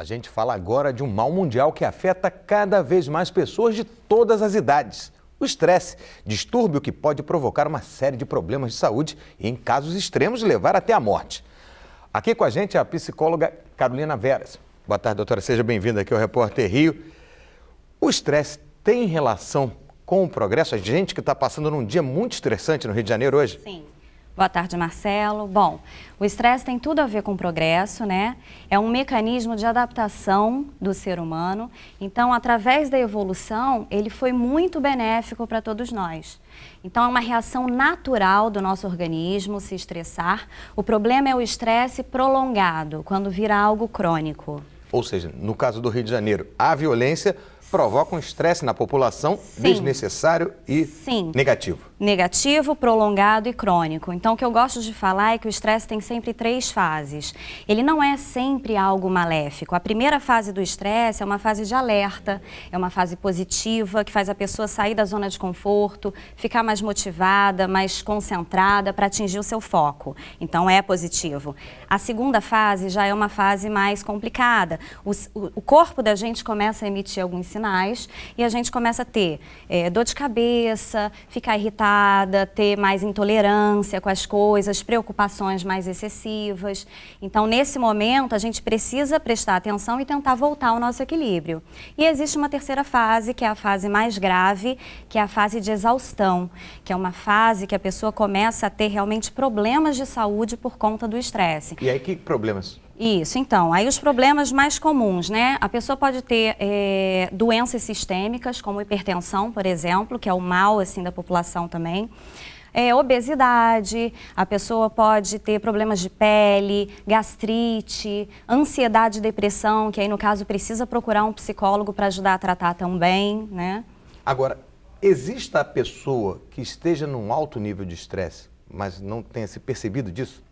A gente fala agora de um mal mundial que afeta cada vez mais pessoas de todas as idades. O estresse, distúrbio que pode provocar uma série de problemas de saúde e, em casos extremos, levar até a morte. Aqui com a gente é a psicóloga Carolina Veras. Boa tarde, doutora. Seja bem-vinda aqui ao Repórter Rio. O estresse tem relação com o progresso? A gente que está passando num dia muito estressante no Rio de Janeiro hoje? Sim. Boa tarde, Marcelo. Bom, o estresse tem tudo a ver com o progresso, né? É um mecanismo de adaptação do ser humano. Então, através da evolução, ele foi muito benéfico para todos nós. Então, é uma reação natural do nosso organismo se estressar. O problema é o estresse prolongado, quando vira algo crônico. Ou seja, no caso do Rio de Janeiro, a violência provoca um estresse na população desnecessário e negativo. Negativo, prolongado e crônico. Então, o que eu gosto de falar é que o estresse tem sempre 3 fases. Ele não é sempre algo maléfico. A primeira fase do estresse é uma fase de alerta, é uma fase positiva, que faz a pessoa sair da zona de conforto, ficar mais motivada, mais concentrada para atingir o seu foco. Então, é positivo. A segunda fase já é uma fase mais complicada. O corpo da gente começa a emitir alguns sinais e a gente começa a ter dor de cabeça, ficar irritada, ter mais intolerância com as coisas, preocupações mais excessivas. Então, nesse momento, a gente precisa prestar atenção e tentar voltar ao nosso equilíbrio. E existe uma terceira fase, que é a fase mais grave, que é a fase de exaustão, que é uma fase que a pessoa começa a ter realmente problemas de saúde por conta do estresse. E aí, que problemas? Isso, então, aí os problemas mais comuns, né? A pessoa pode ter doenças sistêmicas, como hipertensão, por exemplo, que é o mal, assim, da população também. Obesidade, a pessoa pode ter problemas de pele, gastrite, ansiedade e depressão, que aí, no caso, precisa procurar um psicólogo para ajudar a tratar também, né? Agora, existe a pessoa que esteja num alto nível de estresse, mas não tenha se percebido disso?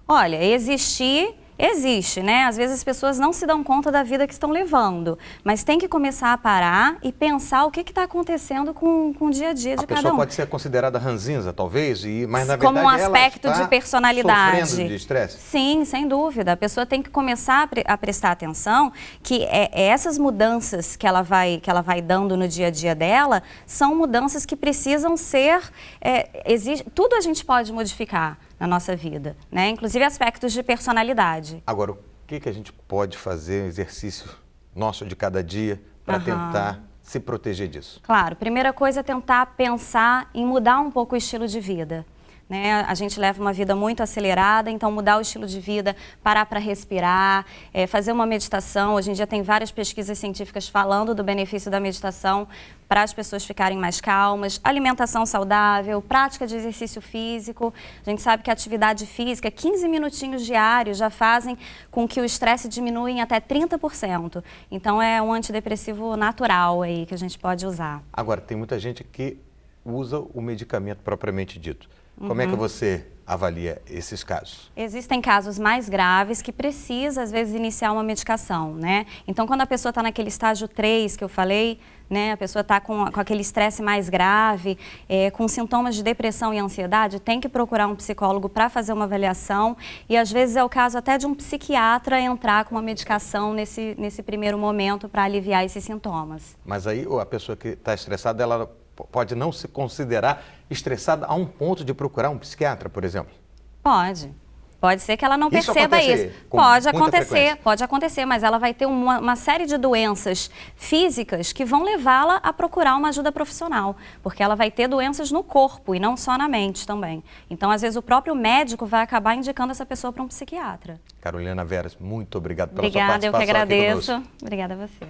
Olha, existe, né? Às vezes as pessoas não se dão conta da vida que estão levando, mas tem que começar a parar e pensar o que está acontecendo com o dia a dia de cada um. A pessoa pode ser considerada ranzinza, talvez, mas na verdade como um aspecto ela de personalidade. Sofrendo de estresse? Sim, sem dúvida. A pessoa tem que começar a prestar atenção que essas mudanças que ela vai dando no dia a dia dela são mudanças que precisam ser... tudo a gente pode modificar na nossa vida, né? Inclusive aspectos de personalidade. Agora, o que a gente pode fazer, exercício nosso de cada dia, para tentar se proteger disso? Claro, primeira coisa é tentar pensar em mudar um pouco o estilo de vida. Né? A gente leva uma vida muito acelerada, então mudar o estilo de vida, parar para respirar, fazer uma meditação. Hoje em dia tem várias pesquisas científicas falando do benefício da meditação para as pessoas ficarem mais calmas, alimentação saudável, prática de exercício físico. A gente sabe que a atividade física, 15 minutinhos diários já fazem com que o estresse diminua em até 30%. Então é um antidepressivo natural aí que a gente pode usar. Agora, tem muita gente que usa o medicamento propriamente dito. Como é que você avalia esses casos? Existem casos mais graves que precisa, às vezes, iniciar uma medicação, né? Então, quando a pessoa está naquele estágio 3 que eu falei, né? A pessoa está com aquele estresse mais grave, com sintomas de depressão e ansiedade, tem que procurar um psicólogo para fazer uma avaliação e, às vezes, é o caso até de um psiquiatra entrar com uma medicação nesse primeiro momento para aliviar esses sintomas. Mas aí a pessoa que está estressada, ela pode não se considerar estressada a um ponto de procurar um psiquiatra, por exemplo? Pode. Pode ser que ela não perceba isso. Pode acontecer, mas ela vai ter uma série de doenças físicas que vão levá-la a procurar uma ajuda profissional, porque ela vai ter doenças no corpo e não só na mente também. Então, às vezes, o próprio médico vai acabar indicando essa pessoa para um psiquiatra. Carolina Veras, muito obrigado pela sua participação. Obrigada, eu que agradeço. Aqui conosco. Obrigada a você.